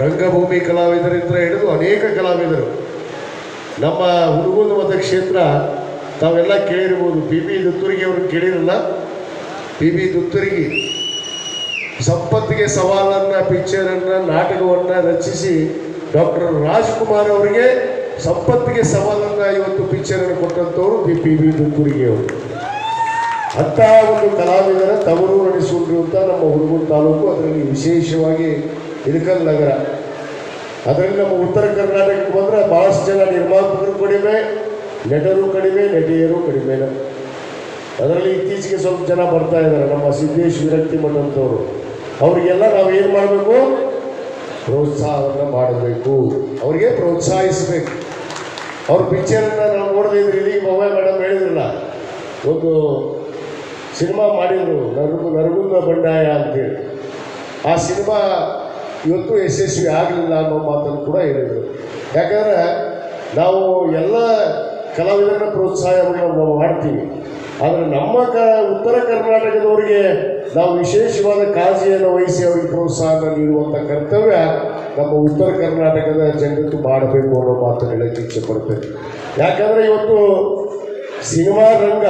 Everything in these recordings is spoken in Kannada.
ರಂಗಭೂಮಿ ಕಲಾವಿದರಿಂದ ಹಿಡಿದು ಅನೇಕ ಕಲಾವಿದರು ನಮ್ಮ ಹುಡುಗನ ಮತಕ್ಷೇತ್ರ ತಾವೆಲ್ಲ ಕೇಳಿರ್ಬೋದು. ಪಿ ಬಿ ದುತ್ತುರ್ಗಿ ಅವ್ರನ್ನ ಕೇಳಿರಲ್ಲ. ಪಿ ಬಿ ದುತ್ತುರ್ಗಿ ಸಂಪತ್ತಿಗೆ ಸವಾಲನ್ನು ಪಿಕ್ಚರನ್ನು ನಾಟಕವನ್ನು ರಚಿಸಿ ಡಾಕ್ಟರ್ ರಾಜ್ಕುಮಾರ್ ಅವರಿಗೆ ಸಂಪತ್ತಿಗೆ ಸವಾಲನ್ನು ಇವತ್ತು ಪಿಕ್ಚರನ್ನು ಕೊಟ್ಟಂಥವ್ರು ಪಿ ಬಿ ದುತ್ತುರ್ಗಿ ಅವರು. ಅಂಥ ಒಂದು ಕಲಾವಿದರ ತವರು ನಡೆಸಿಕೊಂಡಿರುವಂಥ ನಮ್ಮ ಹುಡುಗನ ತಾಲೂಕು, ಅದರಲ್ಲಿ ವಿಶೇಷವಾಗಿ ಇಳಕಲ್ ನಗರ. ಅದರಲ್ಲಿ ನಮ್ಮ ಉತ್ತರ ಕರ್ನಾಟಕಕ್ಕೆ ಬಂದರೆ ಭಾಳಷ್ಟು ಜನ ನಿರ್ಮಾಪಕರು ಕಡಿಮೆ, ನಟರು ಕಡಿಮೆ, ನಟಿಯರು ಕಡಿಮೆ. ಅದರಲ್ಲಿ ಇತ್ತೀಚೆಗೆ ಸ್ವಲ್ಪ ಜನ ಬರ್ತಾ ಇದ್ದಾರೆ, ನಮ್ಮ ಸಿದ್ದೇಶ್ ವಿರಕ್ತಿ ಮಠ ಅಂತವರು. ಅವರಿಗೆಲ್ಲ ನಾವು ಏನು ಮಾಡಬೇಕು? ಪ್ರೋತ್ಸಾಹವನ್ನು ಮಾಡಬೇಕು, ಅವರಿಗೆ ಪ್ರೋತ್ಸಾಹಿಸಬೇಕು. ಅವ್ರ ಪಿಕ್ಚರನ್ನು ನಾವು ನೋಡಿದ್ರೆ ಇಲ್ಲಿ ಮೊಬೈಲ್ ಮೇಡಮ್ ಹೇಳಿದ್ರಲ್ಲ, ಒಂದು ಸಿನಿಮಾ ಮಾಡಿದರು ನರಗುಂದ ಬಂಡಾಯ ಅಂತೇಳಿ. ಆ ಸಿನಿಮಾ ಇವತ್ತು ಯಶಸ್ವಿ ಆಗಲಿಲ್ಲ ಅನ್ನೋ ಮಾತನ್ನು ಕೂಡ ಹೇಳಿದರು. ಯಾಕಂದರೆ ನಾವು ಎಲ್ಲ ಕಲಾವಿದರನ್ನ ಪ್ರೋತ್ಸಾಹವನ್ನು ನಾವು ಮಾಡ್ತೀವಿ, ಆದರೆ ನಮ್ಮ ಉತ್ತರ ಕರ್ನಾಟಕದವರಿಗೆ ನಾವು ವಿಶೇಷವಾದ ಕಾಳಜಿಯನ್ನು ವಹಿಸಿ ಅವರಿಗೆ ಪ್ರೋತ್ಸಾಹ ನೀಡುವಂಥ ಕರ್ತವ್ಯ ನಮ್ಮ ಉತ್ತರ ಕರ್ನಾಟಕದ ಜನತ್ತು ಮಾಡಬೇಕು ಅನ್ನೋ ಮಾತನ್ನು ಹೇಳಕ್ಕೆ ಇಚ್ಛೆ ಪಡ್ತೇನೆ. ಯಾಕಂದರೆ ಇವತ್ತು ಸಿನಿಮಾ ರಂಗ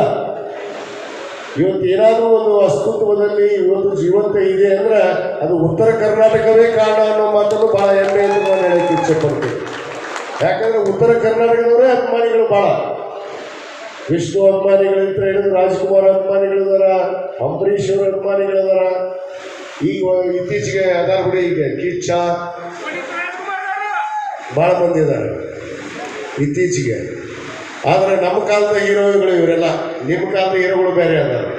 ಇವತ್ತು ಏನಾದರೂ ಒಂದು ಅಸ್ತಿತ್ವದಲ್ಲಿ ಇವತ್ತು ಜೀವಂತ ಇದೆ ಅಂದರೆ ಅದು ಉತ್ತರ ಕರ್ನಾಟಕವೇ ಕಾರಣ ಅನ್ನೋ ಮಾತನ್ನು ಭಾಳ ಹೆಮ್ಮೆಯಿಂದ ನಾನು ಹೇಳಕ್ಕೆ ಇಚ್ಛೆ ಪಡ್ತೀನಿ. ಯಾಕಂದರೆ ಉತ್ತರ ಕರ್ನಾಟಕದವರೇ ಅಭಿಮಾನಿಗಳು ಭಾಳ. ವಿಷ್ಣು ಅಭಿಮಾನಿಗಳಿಂದ ಹಿಡಿದು ರಾಜ್ಕುಮಾರ್ ಅಭಿಮಾನಿಗಳಿದಾರ, ಅಂಬರೀಷ್ ಅವರ ಅಭಿಮಾನಿಗಳಿದಾರ. ಈಗ ಇತ್ತೀಚೆಗೆ ಅದಾರ ಬಿಡಿ, ಈಗ ಕಿಚ್ಚ ಭಾಳ ಮಂದಿ ಇದ್ದಾರೆ ಇತ್ತೀಚೆಗೆ. ಆದರೆ ನಮ್ಮ ಕಾಲದ ಹೀರೋಯಿನ್ಗಳು ಇವರೆಲ್ಲ, ನಿಮ್ಮ ಕಾಲದ ಹೀರೋಗಳು ಬೇರೆ ಅದಾರೆ.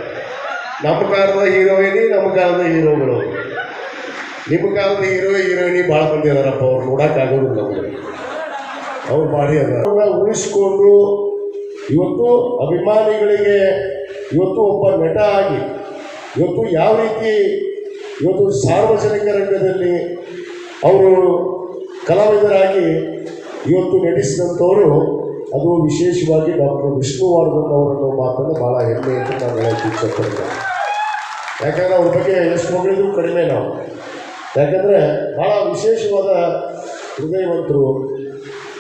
ನಮ್ಮ ಕಾಲದ ಹೀರೋಯಿನಿ, ನಮ್ಮ ಕಾಲದ ಹೀರೋಗಳು. ನಿಮ್ಮ ಕಾಲದ ಹೀರೋಯಿನಿ ಭಾಳ ಮಂದಿ ಅದಾರಪ್ಪ, ಅವ್ರು ನೋಡೋಕ್ಕಾಗೋದಿಲ್ಲ. ಅವ್ರು ಭಾರಿ ಅದಾರ. ಉಳಿಸ್ಕೊಂಡು ಇವತ್ತು ಅಭಿಮಾನಿಗಳಿಗೆ ಇವತ್ತು ಒಬ್ಬ ನಟ ಆಗಿ ಇವತ್ತು ಯಾವ ರೀತಿ ಇವತ್ತು ಸಾರ್ವಜನಿಕ ರಂಗದಲ್ಲಿ ಅವರು ಕಲಾವಿದರಾಗಿ ಇವತ್ತು ನಟಿಸಿದಂಥವರು, ಅದು ವಿಶೇಷವಾಗಿ ಡಾಕ್ಟರ್ ವಿಷ್ಣುವರ್ಧನ್ ಅವರನ್ನು ಮಾತನ್ನು ಭಾಳ ಹೆಮ್ಮೆ ಅಂತ ನಾನು ಹೇಳಕ್ಕೆ ಇಷ್ಟಪಡ್ತೇನೆ. ಯಾಕಂದರೆ ಅವ್ರ ಬಗ್ಗೆ ಎಷ್ಟು ಹೊಗಳಿದ್ರು ಕಡಿಮೆ ನಾವು. ಯಾಕಂದರೆ ಭಾಳ ವಿಶೇಷವಾದ ಹೃದಯವಂತರು.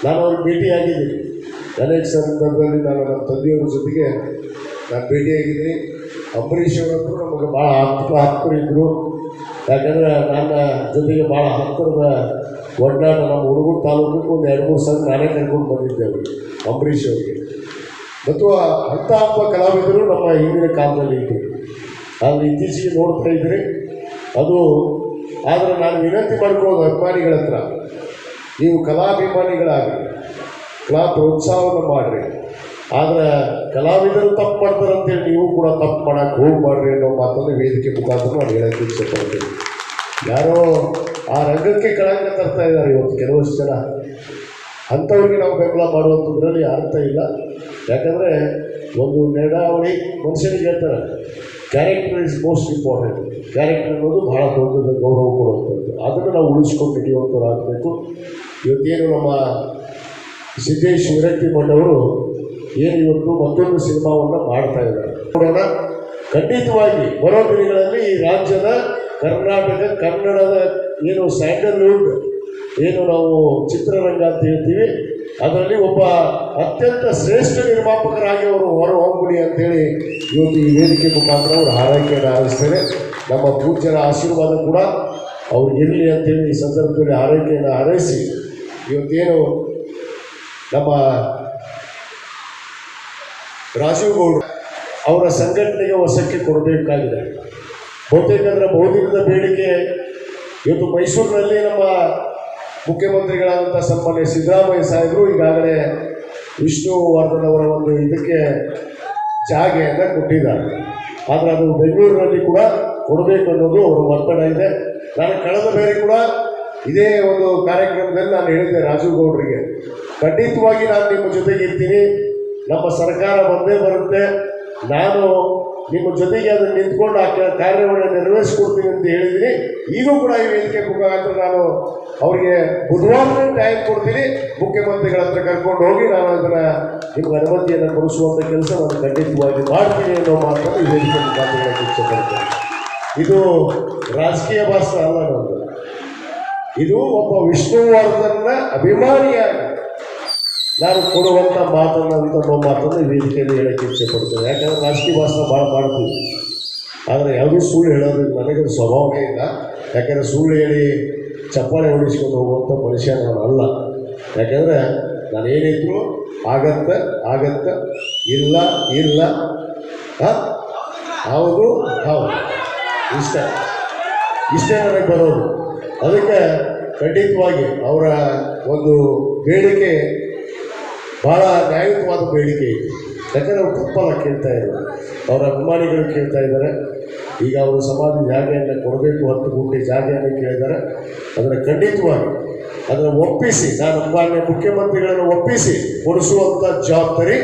ನಾನು ಅವ್ರಿಗೆ ಭೇಟಿಯಾಗಿದ್ದೀನಿ ಅನೇಕ ಸಂದರ್ಭದಲ್ಲಿ. ನಾನು ನಮ್ಮ ತಂದೆಯವ್ರ ಜೊತೆಗೆ ನಾನು ಭೇಟಿಯಾಗಿದ್ದೀನಿ. ಅಂಬರೀಷ್ ಅವರಂತೂ ನಮಗೆ ಭಾಳ ಆಪ್ತರಿದ್ದರು. ಯಾಕಂದರೆ ನನ್ನ ಜೊತೆಗೆ ಭಾಳ ಹತ್ತಿರದ ಒಡನಾಟ. ನಮ್ಮ ಹುಡುಗರ ತಾಲೂಕಕ್ಕೆ ಒಂದು 2-3 ಸಲ ನಾನೇ ಕರ್ಕೊಂಡು ಬಂದಿದ್ದೇವೆ ಅಂಬರೀಷ್ ಅವರಿಗೆ. ಮತ್ತು ಅಂಥ ಹಬ್ಬ ಕಲಾವಿದರು ನಮ್ಮ ಹಿಂದಿನ ಕಾಲದಲ್ಲಿ ಇದ್ದರು. ನಾನು ಇತ್ತೀಚೆಗೆ ನೋಡ್ತಾ ಇದ್ದರೆ ಅದು. ಆದರೆ ನಾನು ವಿನಂತಿ ಮಾಡ್ಕೊಳ್ಳೋದು ಅಭಿಮಾನಿಗಳ ಹತ್ರ, ನೀವು ಕಲಾಭಿಮಾನಿಗಳಾಗಿ ಕಲಾ ಪ್ರೋತ್ಸಾಹವನ್ನು ಮಾಡಿರಿ. ಆದರೆ ಕಲಾವಿದರು ತಪ್ಪು ಮಾಡ್ತಾರೆ ಅಂತೇಳಿ ನೀವು ಕೂಡ ತಪ್ಪು ಮಾಡೋಕ್ಕೆ ಹೋಗಬಾರ್ರಿ ಅನ್ನೋ ಮಾತನ್ನು ವೇದಿಕೆ ಮುಖಾಂತರ ನಾನು ಹೇಳೋಕ್ಕೆ ಇಷ್ಟಪಡ್ತೀನಿ. ಯಾರೋ ಆ ರಂಗಕ್ಕೆ ಕಳಂಕ ತರ್ತಾ ಇದ್ದಾರೆ ಇವತ್ತು ಕೆಲವಷ್ಟು ಜನ. ಅಂಥವ್ರಿಗೆ ನಾವು ಬೆಂಬಲ ಮಾಡುವಂಥದ್ರಲ್ಲಿ ಅರ್ಥ ಇಲ್ಲ. ಯಾಕಂದರೆ ಒಂದು ನಿರ್ಣಾವಳಿ ಮನುಷ್ಯನಿಗೆ ಹೇಳ್ತಾರೆ, character is most important. Character ಅನ್ನೋದು ಭಾಳ ದೊಡ್ಡದ ಗೌರವ ಕೊಡುವಂಥದ್ದು. ಅದನ್ನು ನಾವು ಉಳಿಸ್ಕೊಂಡು ಹಿಡಿಯುವಂಥವ್ರಾಗಬೇಕು. ಇವತ್ತೇನು ನಮ್ಮ ಸಿದ್ದೇಶ್ ವಿರಕ್ತಿ ಮಠವರು ಏನು ಇವತ್ತು ಮತ್ತೊಂದು ಸಿನಿಮಾವನ್ನು ಮಾಡ್ತಾ ಇದ್ದಾರೆ ನೋಡೋಣ. ಖಂಡಿತವಾಗಿ ಬರೋ ದಿನಗಳಲ್ಲಿ ಈ ರಾಜ್ಯದ ಕರ್ನಾಟಕ ಕನ್ನಡದ ಏನು ಸ್ಯಾಂಡಲ್ವುಡ್ ಏನು ನಾವು ಚಿತ್ರರಂಗ ಅಂತ ಹೇಳ್ತೀವಿ, ಅದರಲ್ಲಿ ಒಬ್ಬ ಅತ್ಯಂತ ಶ್ರೇಷ್ಠ ನಿರ್ಮಾಪಕರಾಗಿ ಅವರು ಹೊರ ಹೋಗ್ಬಿಡಿ ಅಂತೇಳಿ ಇವತ್ತು ಈ ವೇದಿಕೆ ಮುಖಾಂತರ ಅವರು ಹಾರೈಕೆಯನ್ನು ಹಾರೈಸ್ತೇನೆ. ನಮ್ಮ ಪೂಜ್ಯರ ಆಶೀರ್ವಾದ ಕೂಡ ಅವ್ರಿಗಿರಲಿ ಅಂತೇಳಿ ಈ ಸಂದರ್ಭದಲ್ಲಿ ಹಾರೈಕೆಯನ್ನು ಹಾರೈಸಿ, ಇವತ್ತೇನು ನಮ್ಮ ರಾಜೀವ್ ಗೌಡ್ರು ಅವರ ಸಂಘಟನೆಗೆ ವಶಕ್ಕೆ ಕೊಡಬೇಕಾಗಿದೆ. ಬಹುತೇಕ ಅದರ ಬಹುದಿನದ ಬೇಡಿಕೆ ಇವತ್ತು ಮೈಸೂರಿನಲ್ಲಿ ನಮ್ಮ ಮುಖ್ಯಮಂತ್ರಿಗಳಾದಂಥ ಸನ್ಮಾನ್ಯ ಸಿದ್ದರಾಮಯ್ಯ ಸಾಹೇಬರು ಈಗಾಗಲೇ ವಿಷ್ಣುವರ್ಧನ್ ಅವರ ಒಂದು ಇದಕ್ಕೆ ಜಾಗೆಯನ್ನು ಕೊಟ್ಟಿದ್ದಾರೆ. ಆದರೆ ಅದು ಬೆಂಗಳೂರಿನಲ್ಲಿ ಕೂಡ ಕೊಡಬೇಕು ಅನ್ನೋದು ಅವರ ಒತ್ತಡ ಇದೆ. ನಾನು ಕಳೆದ ಬೇರೆ ಕೂಡ ಇದೇ ಒಂದು ಕಾರ್ಯಕ್ರಮದಲ್ಲಿ ನಾನು ಹೇಳಿದ್ದೆ ರಾಜೀವ್ ಗೌಡ್ರಿಗೆ, ಖಂಡಿತವಾಗಿ ನಾನು ನಿಮ್ಮ ಜೊತೆಗೆ ಇರ್ತೀನಿ, ನಮ್ಮ ಸರ್ಕಾರ ಬಂದೇ ಬರುತ್ತೆ, ನಾನು ನಿಮ್ಮ ಜೊತೆಗೆ ಅದನ್ನು ನಿಂತ್ಕೊಂಡು ಆ ಕಾರ್ಯವನ್ನು ನೆರವೇರಿಸ್ಕೊಡ್ತೀನಿ ಅಂತ ಹೇಳಿದ್ದೀನಿ. ಈಗೂ ಕೂಡ ಈ ವೇದಿಕೆ ಮುಖಾಂತರ ನಾನು ಅವರಿಗೆ ಬುಧವಾರ ಟೈಮ್ ಕೊಡ್ತೀನಿ. ಮುಖ್ಯಮಂತ್ರಿಗಳ ಹತ್ರ ಕರ್ಕೊಂಡು ಹೋಗಿ ನಾನು ಅದನ್ನು ನಿಮ್ಗೆ ಅನುಮತಿಯನ್ನು ಕೊಡಿಸುವಂಥ ಕೆಲಸ ನಾನು ಖಂಡಿತವಾಗಿ ಮಾಡ್ತೀನಿ ಅನ್ನೋ ಮಾತನ್ನು ಈ ವೇದಿಕೆ ಮುಖಾಂತರ ಇಷ್ಟಪಡ್ತೇನೆ. ಇದು ರಾಜಕೀಯ ಭಾಷಣ ಅಲ್ಲ ನಮ್ಮದು. ಇದು ಒಬ್ಬ ವಿಷ್ಣುವರ್ಧನ್ನ ಅಭಿಮಾನಿಯಾಗಿ ನಾನು ಕೊಡುವಂಥ ಮಾತನ್ನು ಅಂತ ಮಾತನ್ನು ವೇದಿಕೆಯಲ್ಲಿ ಹೇಳಕ್ಕೆ ಇಚ್ಛೆ ಪಡ್ತೇನೆ. ಯಾಕಂದ್ರೆ ರಾಜಕೀಯ ಭಾಷಣ ಭಾಳ ಮಾಡ್ತೀವಿ, ಆದರೆ ಯಾವುದೂ ಸುಳ್ಳು ಹೇಳೋದು ನನಗೆ ಸ್ವಭಾವನೇ ಇಲ್ಲ. ಯಾಕಂದರೆ ಸುಳ್ಳು ಹೇಳಿ ಚಪ್ಪಾಳೆ ಹೊಡಿಸ್ಕೊಂಡು ಹೋಗುವಂಥ ಮನುಷ್ಯ ನಾನು ಅಲ್ಲ. ಯಾಕಂದರೆ ನಾನು ಏನಿದ್ರು ಆಗತ್ತೆ ಇಲ್ಲ ಹೌದು ಇಷ್ಟೇ ನನಗೆ ಬರೋದು. ಅದಕ್ಕೆ ಖಂಡಿತವಾಗಿ ಅವರ ಒಂದು ಬೇಡಿಕೆ ಭಾಳ ನ್ಯಾಯಯುತವಾದ ಬೇಡಿಕೆ ಇದೆ. ಯಾಕಂದರೆ ಅವ್ರು ತಪ್ಪಲ್ಲ ಕೇಳ್ತಾ ಇದ್ದಾರೆ, ಅವರ ಅಭಿಮಾನಿಗಳು ಕೇಳ್ತಾ ಇದ್ದಾರೆ. ಈಗ ಅವರು ಸಮಾಧಿ ಜಾಗೆಯನ್ನು ಕೊಡಬೇಕು, 10 ಗುಂಟೆ ಜಾಗೆಯನ್ನು ಕೇಳಿದ್ದಾರೆ. ಅದನ್ನು ಖಂಡಿತವಾಗಿ ಅದನ್ನು ಒಪ್ಪಿಸಿ, ನಾನು ಮಾನ್ಯ ಮುಖ್ಯಮಂತ್ರಿಗಳನ್ನು ಒಪ್ಪಿಸಿ ಕೊಡಿಸುವಂಥ ಜವಾಬ್ದಾರಿ